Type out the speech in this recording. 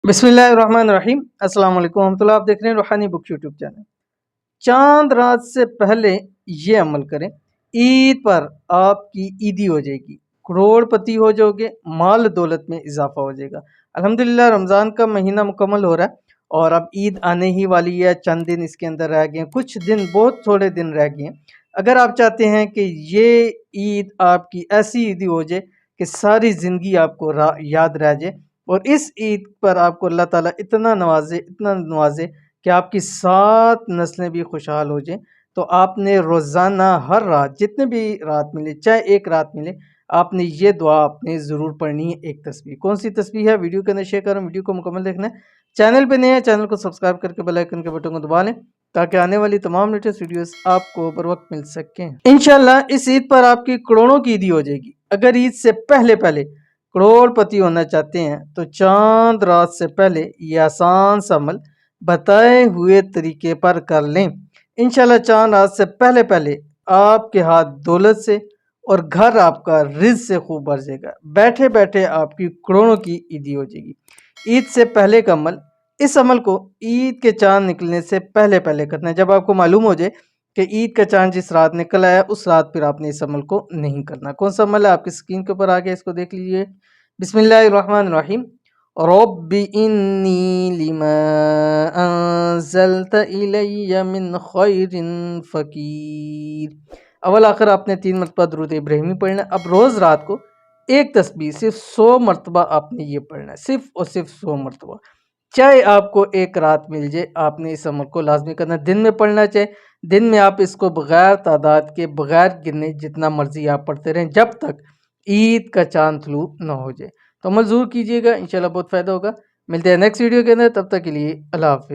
बिस्मिल्लाहिर्रहमानिर्रहीम। अस्सलाम वालेकुम रहमतुल्लाह। आप देख रहे हैं रूहानी बुक यूट्यूब चैनल। चांद रात से पहले ये अमल करें, ईद पर आपकी ईदी हो जाएगी, करोड़पति हो जाओगे, माल दौलत में इजाफा हो जाएगा। अल्हम्दुलिल्लाह रमज़ान का महीना मुकम्मल हो रहा है और अब ईद आने ही वाली है। चंद दिन इसके अंदर रह गए हैं, कुछ दिन, बहुत थोड़े दिन रह गए हैं। अगर आप चाहते हैं कि ये ईद आपकी ऐसी ईदी हो जाए कि सारी ज़िंदगी आपको याद रह जाए और इस ईद पर आपको अल्लाह ताला इतना नवाजे कि आपकी 7 नस्लें भी खुशहाल हो जाएं, तो आपने रोज़ाना हर रात, जितने भी रात मिले, चाहे एक रात मिले, आपने ये दुआ आपने ज़रूर पढ़नी है। एक तस्बीह, कौन सी तस्बीह है, वीडियो के अंदर शेयर करें, वीडियो को मुकम्मल देखना है। चैनल पे नए हैं, चैनल को सब्सक्राइब करके बेल आइकन के बटन को दबा लें ताकि आने वाली तमाम लेटेस्ट वीडियोस आपको बर वक्त मिल सकें। इंशाल्लाह इस ईद पर आपकी करोड़ों की ईदी हो जाएगी। अगर ईद से पहले पहले करोड़पति होना चाहते हैं तो चांद रात से पहले ये आसान सा अमल बताए हुए तरीके पर कर लें। इंशाल्लाह चांद रात से पहले पहले आपके हाथ दौलत से और घर आपका रिज़्क़ से खूब भर जाएगा। बैठे बैठे आपकी करोड़ों की ईदी हो जाएगी। ईद से पहले का अमल, इस अमल को ईद के चांद निकलने से पहले पहले करना है। जब आपको मालूम हो जाए कि ईद का चांद जिस रात निकल आया, उस रात फिर आपने इस अमल को नहीं करना। कौन सा अमल है, आपकी स्क्रीन के ऊपर आ गया, इसको देख लीजिए। बिस्मिल्लाहिर्रहमानिर्रहीम। रब्बी इन्नी लिमा अंज़लत इलैया मिन खैरिन फ़कीर। अव्वल आखिर आपने 3 मरतबा दुरूद इब्राहिमी पढ़ना। अब रोज़ रात को एक तस्बीह सिर्फ 100 मरतबा आपने ये पढ़ना है, सिर्फ और सिर्फ 100 मरतबा। चाहे आपको एक रात मिल जाए, आपने इस अमल को लाजमी करना। दिन में पढ़ना, चाहे दिन में आप इसको बगैर तादाद के, बगैर गिने, जितना मर्जी आप पढ़ते रहें, जब तक ईद का चांद तुलू ना हो जाए। तो अमल ज़रूर कीजिएगा, इंशाल्लाह बहुत फ़ायदा होगा। मिलते हैं नेक्स्ट वीडियो के अंदर, तब तक के लिए अल्लाह हाफ़िज़।